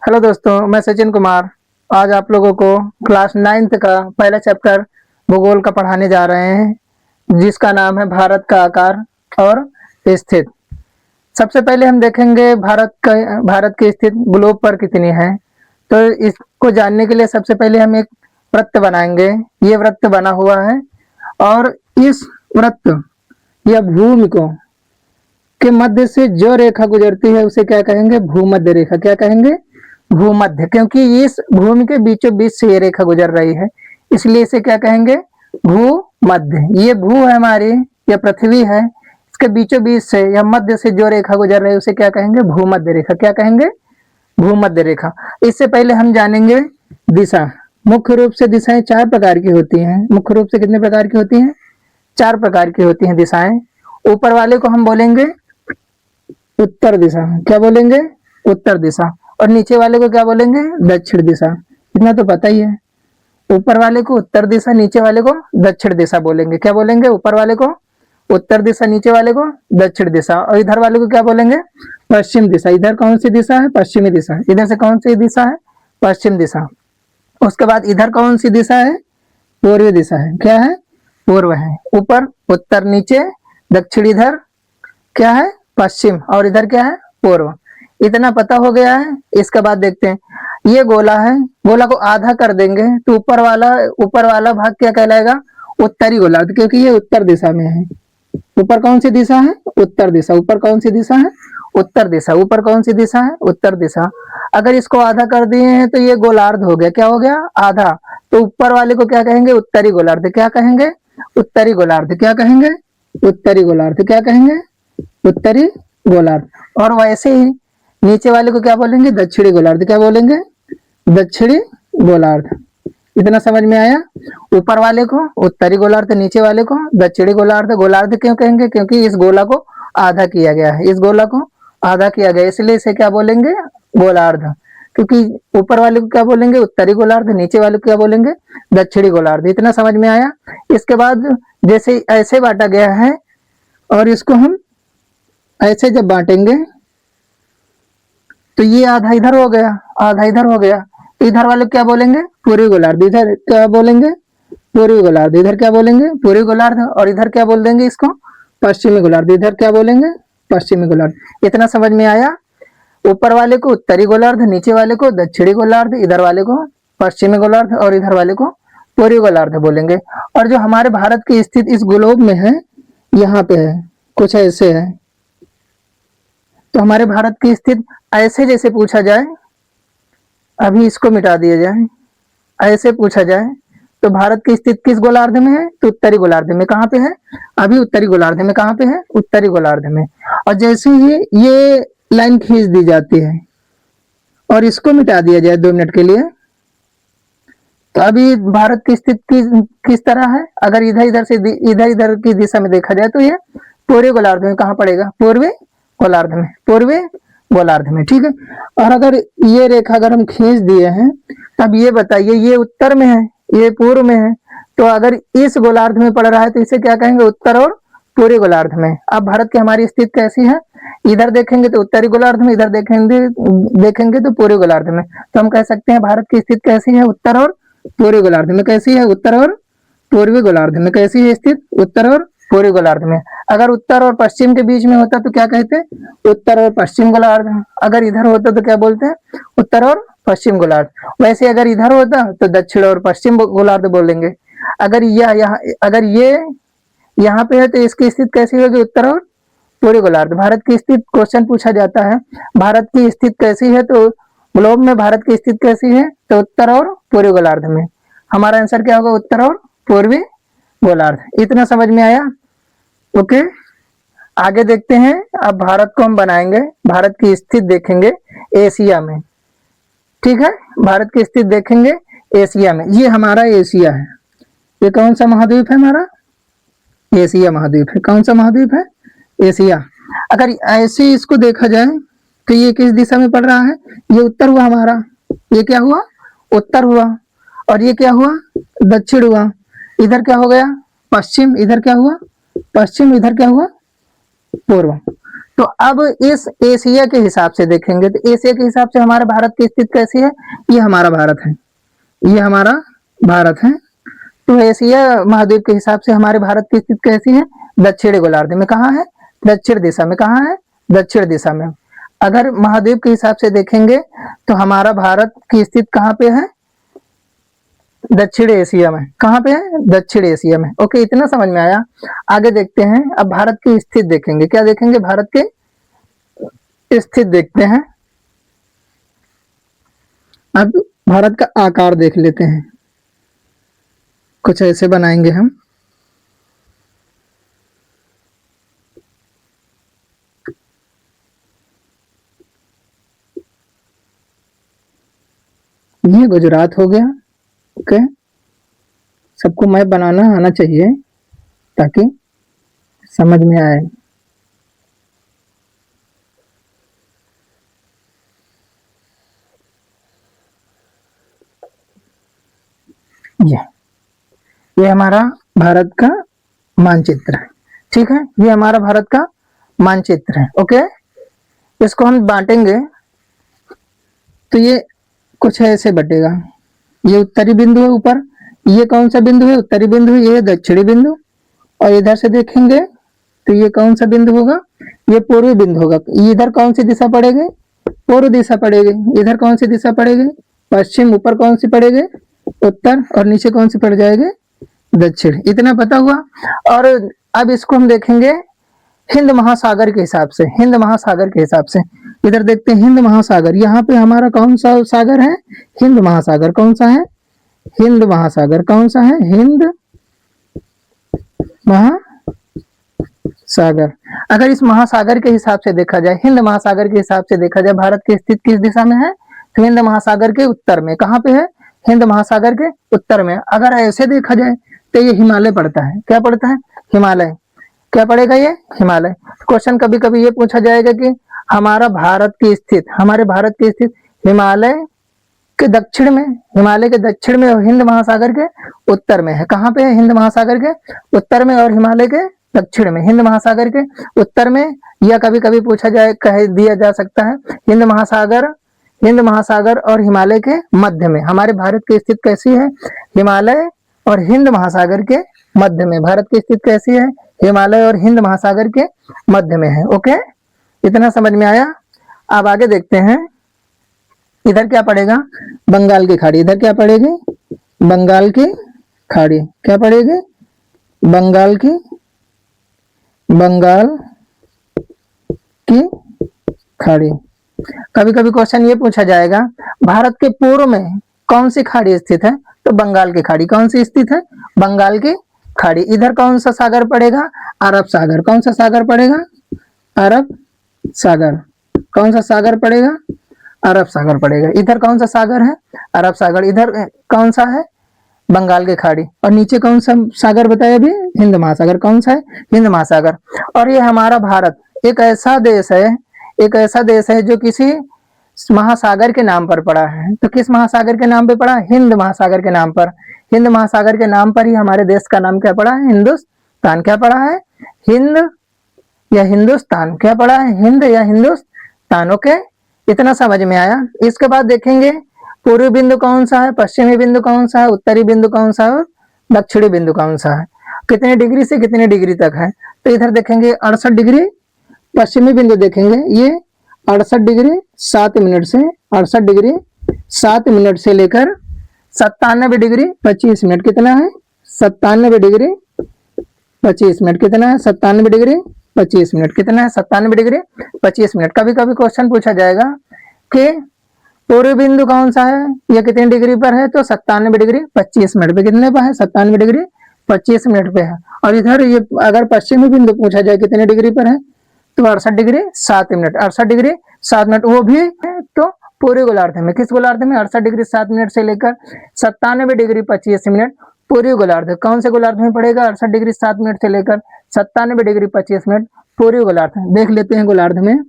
Hello दोस्तों, मैं सचिन कुमार। आज आप लोगों को क्लास 9th का पहला चैप्टर भूगोल का पढ़ाने जा रहे हैं, जिसका नाम है भारत का आकार और स्थिति। सबसे पहले हम देखेंगे भारत की स्थिति ग्लोब पर कितनी है। तो इसको जानने के लिए सबसे पहले हम एक वृत्त बनाएंगे। ये वृत्त बना हुआ है और इस वृत्त या भूमि को के मध्य से जो रेखा गुजरती है उसे क्या कहेंगे? भूमध्य रेखा। क्या कहेंगे? भूमध्य। क्योंकि इस भूमि के बीचों बीच से ये रेखा गुजर रही है, इसलिए इसे क्या कहेंगे? भूमध्य। ये भू है हमारी, यह पृथ्वी है, इसके बीचों बीच से या मध्य से जो रेखा गुजर रही है उसे क्या कहेंगे? भूमध्य रेखा। क्या कहेंगे? भूमध्य रेखा। इससे पहले हम जानेंगे दिशा। मुख्य रूप से दिशाएं 4 प्रकार की होती हैं। मुख्य रूप से कितने प्रकार की होती हैं? 4 प्रकार की होती हैं दिशाएं। ऊपर वाले को हम बोलेंगे उत्तर दिशा। क्या बोलेंगे? उत्तर दिशा। और नीचे वाले को क्या बोलेंगे? दक्षिण दिशा। इतना तो पता ही है। ऊपर वाले को उत्तर दिशा, नीचे वाले को दक्षिण दिशा बोलेंगे। क्या बोलेंगे? ऊपर वाले को उत्तर दिशा, नीचे वाले को दक्षिण दिशा। और इधर वाले को क्या बोलेंगे? पश्चिम दिशा। इधर कौन सी दिशा है? पश्चिमी दिशा। इधर से कौन सी दिशा है? पश्चिम दिशा। उसके बाद इधर कौन सी दिशा है? पूर्वी दिशा है। क्या है? पूर्व है। ऊपर उत्तर, नीचे दक्षिण, इधर क्या है? पश्चिम, और इधर क्या है? पूर्व। इतना पता हो गया है। इसके बाद देखते हैं, ये गोला है, गोला को आधा कर देंगे तो ऊपर वाला भाग क्या कहलाएगा? उत्तरी गोलार्ध, क्योंकि ये उत्तर दिशा में है। ऊपर कौन सी दिशा है? उत्तर दिशा। ऊपर कौन सी दिशा है? उत्तर दिशा। ऊपर कौन सी दिशा है? उत्तर दिशा। अगर इसको आधा कर दिए हैं तो ये गोलार्ध हो गया। क्या हो गया? आधा। तो ऊपर वाले को क्या कहेंगे? उत्तरी गोलार्ध। क्या कहेंगे? उत्तरी गोलार्ध। क्या कहेंगे? उत्तरी गोलार्ध। क्या कहेंगे? उत्तरी गोलार्ध। और वैसे ही नीचे वाले को क्या बोलेंगे? दक्षिणी गोलार्ध। क्या बोलेंगे? दक्षिणी गोलार्ध। इतना समझ में आया? ऊपर वाले को उत्तरी गोलार्ध, नीचे वाले को दक्षिणी गोलार्ध। गोलार्ध क्यों कहेंगे? क्योंकि इस गोला को आधा किया गया है। इस गोला को आधा किया गया, इसलिए इसे क्या बोलेंगे? गोलार्ध। क्योंकि ऊपर वाले को क्या बोलेंगे? उत्तरी गोलार्ध। नीचे वाले को क्या बोलेंगे? दक्षिणी गोलार्ध। इतना समझ में आया? इसके बाद जैसे ऐसे बांटा गया है और इसको हम ऐसे जब बांटेंगे तो ये आधा इधर हो गया, आधा इधर हो गया। तो इधर वाले क्या बोलेंगे? पूर्वी गोलार्ध। इधर क्या बोलेंगे? पूर्वी गोलार्ध। इधर क्या बोलेंगे? पूर्वी गोलार्ध। और इधर क्या बोल देंगे इसको? पश्चिमी गोलार्ध। इधर क्या बोलेंगे? पश्चिमी गोलार्ध। इतना समझ में आया? ऊपर वाले को उत्तरी गोलार्ध, नीचे वाले को दक्षिणी गोलार्ध, इधर वाले को पश्चिमी गोलार्ध और इधर वाले को पूर्वी गोलार्ध बोलेंगे। और जो हमारे भारत की स्थिति इस ग्लोब में है, यहाँ पे है, कुछ ऐसे है। तो हमारे भारत की स्थिति ऐसे जैसे पूछा जाए, अभी इसको मिटा दिया जाए, ऐसे पूछा जाए तो भारत की स्थिति किस गोलार्ध में है? तो उत्तरी गोलार्ध में। कहाँ पे है? अभी उत्तरी गोलार्ध में। कहाँ पे है? उत्तरी गोलार्ध में। और जैसे ही ये लाइन खींच दी जाती है और इसको मिटा दिया जाए 2 मिनट के लिए, तो अभी भारत की स्थिति किस तरह है? अगर इधर की दिशा में देखा जाए तो ये पूर्वी गोलार्ध में कहाँ पड़ेगा? पूर्वी गोलार्ध में। पूर्वी गोलार्ध में। ठीक है। और अगर ये रेखा अगर हम खींच दिए हैं, तब ये बताइए, ये उत्तर में है, ये पूर्व में है, तो अगर इस गोलार्ध में पड़ रहा है तो इसे क्या कहेंगे? उत्तर और पूर्वी गोलार्ध में। अब भारत की हमारी स्थिति कैसी है? इधर देखेंगे तो उत्तरी गोलार्ध में, इधर देखेंगे तो पूर्वी गोलार्ध में। तो हम कह सकते हैं भारत की स्थिति कैसी है? उत्तर और पूर्वी गोलार्ध में। कैसी है? उत्तर और पूर्वी गोलार्ध में। कैसी है स्थिति? उत्तर और पूर्वी गोलार्ध में। अगर उत्तर और पश्चिम के बीच में होता तो क्या कहते? उत्तर और पश्चिम गोलार्ध। अगर इधर होता तो क्या बोलते हैं? उत्तर और पश्चिम गोलार्ध। वैसे अगर इधर होता तो दक्षिण और पश्चिम गोलार्ध बोलेंगे। अगर ये यहाँ पे है तो इसकी स्थिति कैसी होगी? उत्तर और पूर्वी गोलार्ध। भारत की स्थिति क्वेश्चन पूछा जाता है, भारत की स्थिति कैसी है? तो ग्लोब में भारत की स्थिति कैसी है? तो उत्तर और पूर्वी गोलार्ध में। हमारा आंसर क्या होगा? उत्तर और पूर्वी गोलार्ध। इतना समझ में आया? ओके, आगे देखते हैं। अब भारत को हम बनाएंगे, भारत की स्थिति देखेंगे एशिया में। ठीक है, भारत की स्थिति देखेंगे एशिया में। ये हमारा एशिया है। ये कौन सा महाद्वीप है? हमारा एशिया महाद्वीप है। कौन सा महाद्वीप है? एशिया। अगर ऐसे इसको देखा जाए तो ये किस दिशा में पड़ रहा है? ये उत्तर हुआ हमारा। ये क्या हुआ? उत्तर हुआ। और ये क्या हुआ? दक्षिण हुआ। इधर क्या हो गया? पश्चिम। इधर क्या हुआ? पश्चिम। इधर क्या हुआ? पूर्व। तो अब इस एशिया के हिसाब से देखेंगे तो एशिया के हिसाब से हमारे भारत की स्थिति कैसी है। ये हमारा भारत है, ये हमारा भारत है। तो एशिया महाद्वीप के हिसाब से हमारे भारत की स्थिति कैसी है, दक्षिणी गोलार्ध में। कहाँ है, दक्षिण दिशा में। कहाँ है, दक्षिण दिशा में। अगर महाद्वीप के हिसाब से देखेंगे तो हमारा भारत की स्थिति कहाँ पे है, दक्षिण एशिया में। कहाँ पे है, दक्षिण एशिया में। ओके, इतना समझ में आया। आगे देखते हैं, अब भारत की स्थिति देखेंगे। क्या देखेंगे, भारत के स्थिति देखते हैं। अब भारत का आकार देख लेते हैं, कुछ ऐसे बनाएंगे हम। ये गुजरात हो गया। ओके, सबको मैप बनाना आना चाहिए ताकि समझ में आए। ये हमारा भारत का मानचित्र है। ठीक है, ये हमारा भारत का मानचित्र है। ओके, इसको हम बांटेंगे तो ये कुछ ऐसे बटेगा। ये उत्तरी बिंदु है ऊपर, ये कौन सा बिंदु है, उत्तरी बिंदु, ये दक्षिणी बिंदु। और इधर से देखेंगे तो ये कौन सा बिंदु होगा, ये पूर्वी बिंदु होगा। इधर कौन सी दिशा पड़ेगी, पूर्व दिशा पड़ेगी। इधर कौन सी दिशा पड़ेगी, पश्चिम। ऊपर कौन सी पड़ेगी, उत्तर। और नीचे कौन सी पड़ जाएगी, दक्षिण। इतना पता हुआ। और अब इसको हम देखेंगे हिंद महासागर के हिसाब से। हिंद महासागर के हिसाब से इधर देखते हैं, हिंद महासागर। यहाँ पे हमारा कौन सा सागर है, हिंद महासागर। कौन सा है, हिंद महासागर। कौन सा है, हिंद महासागर। अगर इस महासागर के हिसाब से देखा जाए, हिंद महासागर के हिसाब से देखा जाए, भारत की स्थिति किस दिशा में है, तो हिंद महासागर के उत्तर में। कहाँ पे है, हिंद महासागर के उत्तर में। अगर ऐसे देखा जाए तो ये हिमालय पड़ता है। क्या पड़ता है, हिमालय। क्या पड़ेगा, ये हिमालय। क्वेश्चन कभी कभी ये पूछा जाएगा कि हमारा भारत की स्थिति, हमारे भारत की स्थिति हिमालय के दक्षिण में, हिमालय के दक्षिण में और हिंद महासागर के उत्तर में है। कहाँ पे है, हिंद महासागर के उत्तर में और हिमालय के दक्षिण में। हिंद महासागर के उत्तर में, या कभी कभी पूछा जाए, कह दिया जा सकता है हिंद महासागर, हिंद महासागर और हिमालय के मध्य में। हमारे भारत की स्थिति कैसी है, हिमालय और हिंद महासागर के मध्य में। भारत की स्थिति कैसी है, हिमालय और हिंद महासागर के मध्य में है। ओके, इतना समझ में आया। अब आगे देखते हैं, इधर क्या पड़ेगा, बंगाल की खाड़ी। इधर क्या पड़ेगी, बंगाल की खाड़ी। क्या पड़ेगी, बंगाल की खाड़ी। कभी कभी क्वेश्चन ये पूछा जाएगा, भारत के पूर्व में कौन सी खाड़ी स्थित है, तो बंगाल की खाड़ी। कौन सी स्थित है, बंगाल की खाड़ी। इधर कौन सा सागर पड़ेगा, अरब सागर। कौन सा सागर पड़ेगा, अरब सागर। कौन सा सागर पड़ेगा, अरब सागर पड़ेगा। इधर कौन सा सागर है, अरब सागर। इधर कौन सा है, बंगाल की खाड़ी। और नीचे कौन सा सागर बताया अभी, हिंद महासागर। कौन सा है, हिंद महासागर। और ये हमारा भारत एक ऐसा देश है, एक ऐसा देश है जो किसी महासागर के नाम पर पड़ा है। तो किस महासागर के नाम पे पड़ा, हिंद महासागर के नाम पर। हिंद महासागर के नाम पर ही हमारे देश का नाम क्या पड़ा है, हिंदुस्तान। क्या पड़ा है, हिंद या हिंदुस्तान। क्या पड़ा है, हिंद या हिंदुस्तान। ओके, इतना समझ में आया। इसके बाद देखेंगे पूर्वी बिंदु कौन सा है, पश्चिमी बिंदु कौन सा है, उत्तरी बिंदु कौन सा है और दक्षिणी बिंदु कौन सा है, कितने डिग्री से कितने डिग्री तक है। तो इधर देखेंगे 68 डिग्री पश्चिमी बिंदु देखेंगे, ये 68 डिग्री 7 मिनट से, 68 डिग्री 7 मिनट से लेकर 97 डिग्री 25 मिनट। कितना है, 97 डिग्री 25 मिनट। कितना है, 97 डिग्री 25 मिनट। कितना है, 97 डिग्री 25 मिनट। कभी कभी क्वेश्चन पूछा जाएगा कि पूर्वी बिंदु कौन सा है, या कितने डिग्री पर है, तो 97 डिग्री 25 मिनट पे। कितने पर है, 97 डिग्री 25 मिनट पे है। और इधर ये अगर पश्चिमी बिंदु पूछा जाए कितने डिग्री पर है, तो 68 डिग्री 7 मिनट। 68 डिग्री 7 मिनट, वो भी है तो पूरे गोलार्ध में। किस गोलार्ध में, 68 डिग्री 7 मिनट से लेकर 97 डिग्री 25 मिनट पूरी गोलार्ध। कौन से गोलार्ध में पड़ेगा, 68 डिग्री 7 मिनट से लेकर 97 डिग्री 25 मिनट पूरी गोलार्ध। देख लेते हैं गोलार्ध में,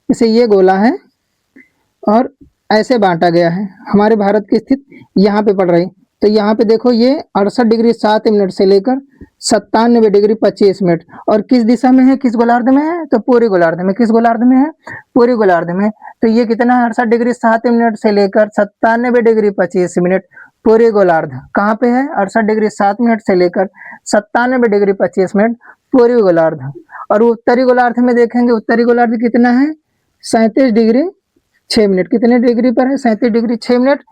इसे ये गोला है और ऐसे बांटा गया है। हमारे भारत की स्थिति यहाँ पे पड़ रही, तो यहाँ पे देखो ये 68 डिग्री 7 मिनट से लेकर 97 डिग्री 25 मिनट। और किस दिशा में है, किस गोलार्ध में है, तो पूरी गोलार्ध में। किस गोलार्ध में है, पूरी गोलार्ध में। तो ये कितना है, 68 डिग्री 7 मिनट से लेकर 97 डिग्री 25 मिनट पूरी गोलार्ध कहाँ पे है, 68 डिग्री 7 मिनट से लेकर 97 डिग्री 25 मिनट पूरी गोलार्ध। और उत्तरी गोलार्ध में देखेंगे, उत्तरी गोलार्ध कितना है, 37 डिग्री 6 मिनट। कितने डिग्री पर है, 37 डिग्री 6 मिनट।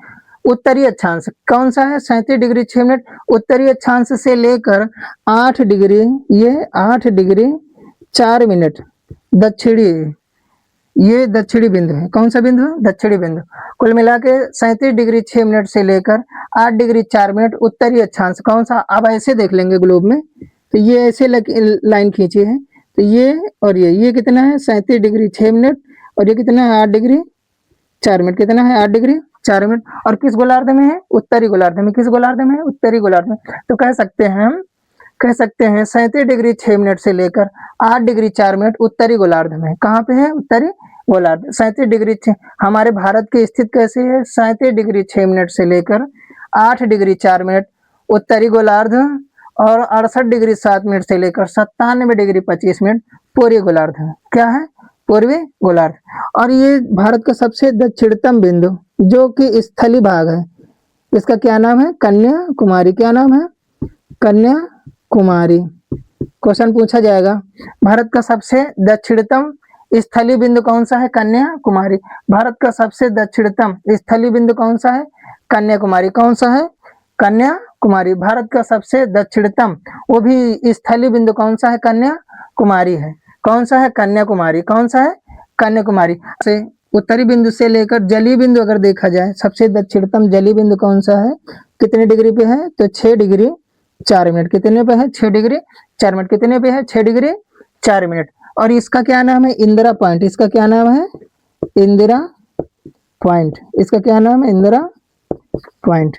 उत्तरी अक्षांश कौन सा है, 37 डिग्री 6 मिनट। उत्तरी अक्षांश से लेकर 8 डिग्री, ये 8 डिग्री 4 मिनट दक्षिणी, ये दक्षिणी बिंदु है। कौन सा बिंदु है, दक्षिणी बिंदु। कुल मिला के 37 डिग्री 6 मिनट से लेकर 8 डिग्री 4 मिनट उत्तरी अक्षांश कौन सा। अब ऐसे देख लेंगे ग्लोब में, तो ये ऐसे लाइन खींची है, तो ये और ये कितना है, 37 डिग्री 6 मिनट, और ये कितना है, 8 डिग्री 4 मिनट। कितना है, 8 डिग्री 4 मिनट। और किस गोलार्ध में है, उत्तरी गोलार्ध में। किस गोलार्ध में है, उत्तरी गोलार्ध में। तो कह सकते हैं हम, कह सकते हैं 37 डिग्री 6 मिनट से लेकर 8 डिग्री 4 मिनट उत्तरी गोलार्ध में। कहाँ पे है, उत्तरी गोलार्ध। 37 डिग्री 6 हमारे भारत की स्थिति कैसी है, 37 डिग्री 6 मिनट से लेकर 8 डिग्री 4 मिनट उत्तरी गोलार्ध, और 68 डिग्री 7 मिनट से लेकर 97 डिग्री 25 मिनट पूर्वी गोलार्ध। क्या है, पूर्वी गोलार्ध। और ये भारत का सबसे दक्षिणतम बिंदु जो कि स्थली भाग है, इसका क्या नाम है, कन्याकुमारी। क्या नाम है, कन्याकुमारी। क्वेश्चन पूछा जाएगा, भारत का सबसे दक्षिणतम स्थलीय बिंदु कौन सा है, कन्याकुमारी। भारत का सबसे दक्षिणतम स्थलीय बिंदु कौन सा है, कन्याकुमारी। कौन सा है, कन्याकुमारी। भारत का सबसे दक्षिणतम वो भी स्थलीय बिंदु कौन सा है, कन्याकुमारी है। कौन सा है, कन्याकुमारी। कौन सा है, कन्याकुमारी। से उत्तरी बिंदु से लेकर जलीय बिंदु अगर देखा जाए, सबसे दक्षिणतम जलीय बिंदु कौन सा है, कितने डिग्री पे है, तो 6 डिग्री 4 मिनट। कितने पे है, 6 डिग्री 4 मिनट। कितने पे है, 6 डिग्री 4 मिनट। और इसका क्या नाम है, इंदिरा पॉइंट। इसका क्या नाम है, इंदिरा पॉइंट। इसका क्या नाम है, इंदिरा पॉइंट।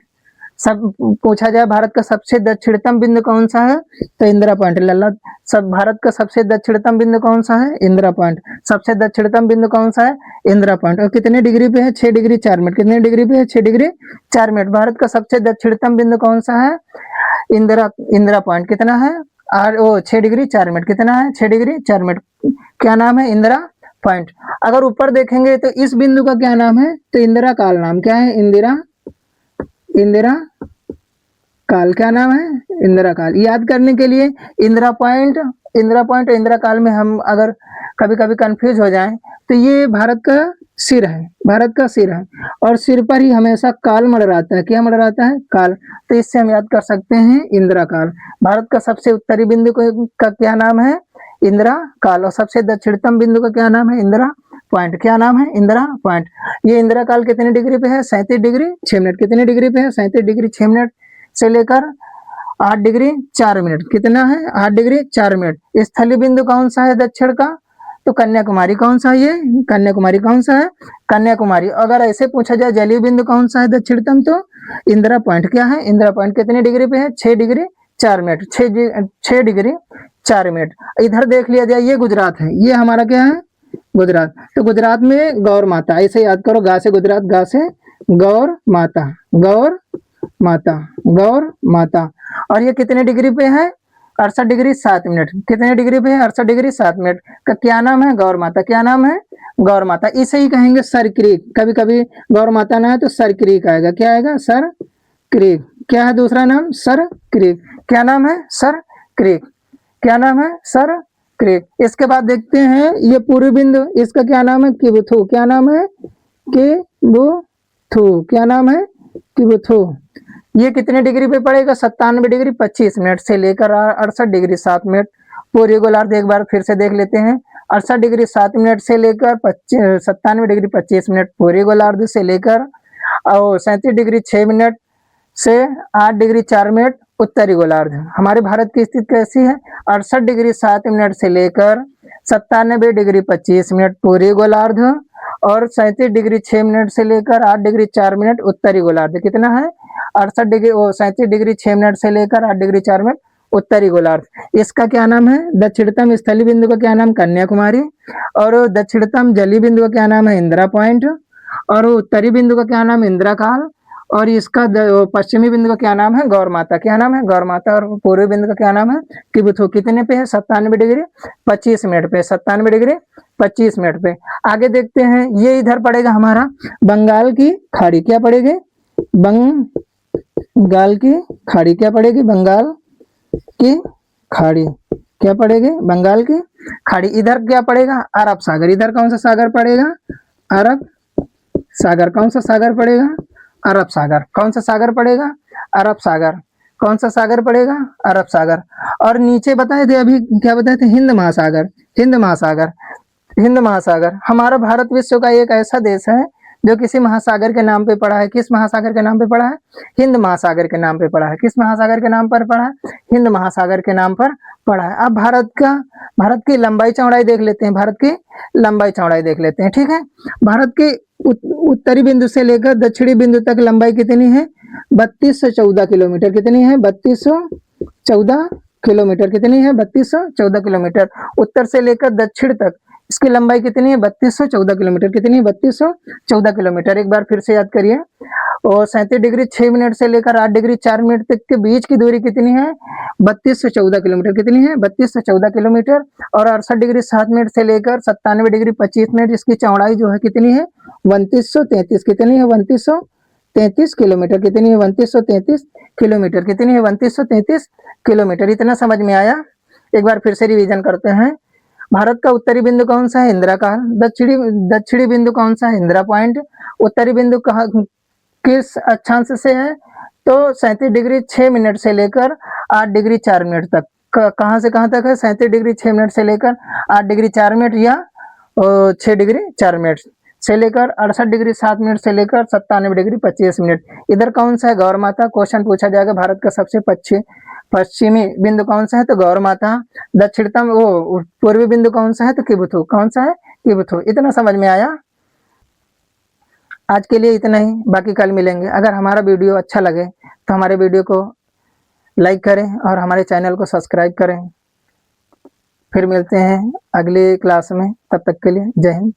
सब पूछा जाए भारत का सबसे दक्षिणतम बिंदु कौन सा है, तो इंदिरा पॉइंट। लल्ला, सब भारत का सबसे दक्षिणतम बिंदु कौन सा है, इंदिरा पॉइंट। सबसे दक्षिणतम बिंदु कौन सा है, इंदिरा पॉइंट। और कितने डिग्री पे है, 6 डिग्री 4 मिनट। कितने डिग्री पे है, 6 डिग्री 4 मिनट। भारत का सबसे दक्षिणतम बिंदु कौन सा है, इंदिरा पॉइंट। कितना है, 6 डिग्री 4 मिनट। कितना है, 6 डिग्री 4 मिनट। क्या नाम है, इंदिरा पॉइंट। अगर ऊपर देखेंगे तो इस बिंदु का क्या नाम है, तो इंदिरा काल नाम। क्या है, इंदिरा काल। क्या नाम है, इंदिरा काल। याद करने के लिए इंदिरा पॉइंट और इंदिरा काल में हम अगर कभी कभी कंफ्यूज हो जाएं, तो ये भारत का सिर है, भारत का सिर है, और सिर पर ही हमेशा काल मंडराता है। क्या मंडराता है, काल। तो इससे हम याद कर सकते हैं इंदिरा काल। भारत का सबसे उत्तरी बिंदु का क्या नाम है, इंदिरा काल। और सबसे दक्षिणतम बिंदु का क्या नाम है, इंदिरा पॉइंट। क्या नाम है, इंदिरा पॉइंट। ये इंदिरा काल कितने डिग्री पे है, 37 डिग्री 6 मिनट। कितने डिग्री पे है, 37 डिग्री 6 मिनट से लेकर 8 डिग्री 4 मिनट। कितना है, 8 डिग्री 4 मिनट। स्थलीय बिंदु कौन सा है दक्षिण का, तो कन्याकुमारी। कौन सा है ये, कन्याकुमारी। कौन सा है, कन्याकुमारी। अगर ऐसे पूछा जाए जलीय बिंदु कौन सा है दक्षिणतम, तो इंदिरा पॉइंट। क्या है, इंदिरा पॉइंट। कितने डिग्री पे है, 6 डिग्री 4 मिनट। 6 degree 4 minute. इधर देख लिया जाए, ये गुजरात है, ये हमारा क्या है, गुजरात। तो गुजरात में गौर माता, ऐसे याद करो, गा से गुजरात, गा से गौर माता, गौर माता, गौर माता। और ये कितने डिग्री पे है, 68 डिग्री 7 मिनट। कितने डिग्री पे है, 68 डिग्री 7 मिनट का क्या नाम है, गौर माता। क्या नाम है, गौर माता। इसे ही कहेंगे सर क्रीक। कभी कभी गौर माता ना है तो सर क्रीक आएगा। क्या आएगा, सर क्रीक। क्या है दूसरा नाम, सर क्रीक। क्या नाम है, सर क्रीक। क्या नाम है, सर क्रीक। इसके बाद देखते हैं ये पूर्वी बिंदु, इसका क्या नाम है, किबुथु। क्या नाम है, किबुथु। क्या नाम है, किबुथु। ये कितने डिग्री पे पड़ेगा, 97 डिग्री 25 मिनट से लेकर 68 डिग्री 7 मिनट पूर्वी गोलार्ध। एक बार फिर से देख लेते हैं, 68 डिग्री 7 मिनट से लेकर 97 डिग्री 25 मिनट पूर्वी गोलार्ध से लेकर और 37 डिग्री 6 मिनट से 8 डिग्री 4 मिनट उत्तरी गोलार्ध। हमारे भारत की स्थिति कैसी है, 68 डिग्री 7 मिनट से लेकर 97 डिग्री 25 मिनट पूर्वी गोलार्ध और 37 डिग्री 6 मिनट से लेकर 8 डिग्री 4 मिनट उत्तरी गोलार्ध। कितना है, 68 डिग्री 37 डिग्री 6 मिनट से लेकर 8 डिग्री 4 मिनट उत्तरी गोलार्ध। इसका क्या नाम है, दक्षिणतम स्थलीय बिंदु का क्या नाम, कन्याकुमारी। और दक्षिणतम जलीय बिंदु का क्या नाम है, इंदिरा पॉइंट। और उत्तरी बिंदु का क्या नाम, इंदिरा काल। और इसका पश्चिमी बिंदु का क्या नाम है? गौर माता। क्या नाम है? गौर माता। और पूर्वी बिंदु का क्या नाम है? किबुथु। कितने पे है? 97 डिग्री 25 मिनट पे। 97 डिग्री 25 मिनट पे। आगे देखते हैं, ये इधर पड़ेगा हमारा बंगाल की खाड़ी। क्या पड़ेगी? बंगाल की खाड़ी। क्या पड़ेगी? बंगाल की खाड़ी। क्या पड़ेगी? बंगाल की खाड़ी। इधर क्या पड़ेगा? अरब सागर। इधर कौन सा सागर पड़ेगा? अरब सागर। कौन सा सागर पड़ेगा? अरब सागर। कौन सा सागर पड़ेगा? अरब सागर। कौन सा सागर पड़ेगा? अरब सागर। और नीचे बताए थे अभी, क्या बताए थे? हिंद महासागर। हिंद महासागर। हिंद महासागर। हमारा भारत विश्व का एक ऐसा देश है जो किसी महासागर के नाम पे पड़ा है। किस महासागर के नाम पे पड़ा है? हिंद महासागर के नाम पे पड़ा है। किस महासागर के नाम पर पड़ा है? हिंद महासागर के नाम पर पड़ा है। अब भारत की लंबाई चौड़ाई देख लेते हैं। भारत की लंबाई चौड़ाई देख लेते हैं, ठीक है। भारत के उत्तरी बिंदु से लेकर दक्षिणी बिंदु तक लंबाई कितनी है? 3214 किलोमीटर। कितनी है? 3214 किलोमीटर। कितनी है? 3214 किलोमीटर। उत्तर से लेकर दक्षिण तक इसकी लंबाई कितनी है? 3214 किलोमीटर। कितनी है? 3214 किलोमीटर। एक बार फिर से याद करिए। और 37 डिग्री 6 मिनट से लेकर 8 डिग्री 4 मिनट तक के बीच की दूरी कितनी है? 3214 किलोमीटर। कितनी है? 3214 किलोमीटर। और 68 डिग्री 7 मिनट से लेकर 97 डिग्री 25 मिनट इसकी चौड़ाई जो है कितनी है? 3233। कितनी है? 3233 किलोमीटर। कितनी है? 3233 किलोमीटर। कितनी है? 3233 किलोमीटर। इतना समझ में आया? एक बार फिर से रिवीजन करते हैं। भारत का उत्तरी बिंदु कौन सा है? इंदिरा काल। दक्षिणी बिंदु कौन सा है? इंदिरा पॉइंट। उत्तरी बिंदु कहाँ, किस अक्षांश से है? तो 37 डिग्री 6 मिनट से लेकर 8 डिग्री 4 मिनट तक। कहाँ से कहाँ तक है? 37 डिग्री 6 मिनट से लेकर 8 डिग्री 4 मिनट या 6 डिग्री 4 मिनट से लेकर 68 डिग्री 7 मिनट से लेकर 97 डिग्री 25 मिनट। इधर कौन सा है? गौर माता। क्वेश्चन पूछा जाएगा भारत का सबसे पश्चिमी बिंदु कौन सा है? तो गौर माता। दक्षिणतम पूर्वी बिंदु कौन सा है? तो किबुथु। कौन सा है? किबुथु। इतना समझ में आया? आज के लिए इतना ही, बाकी कल मिलेंगे। अगर हमारा वीडियो अच्छा लगे तो हमारे वीडियो को लाइक करें और हमारे चैनल को सब्सक्राइब करें। फिर मिलते हैं अगली क्लास में, तब तक के लिए जय हिंद।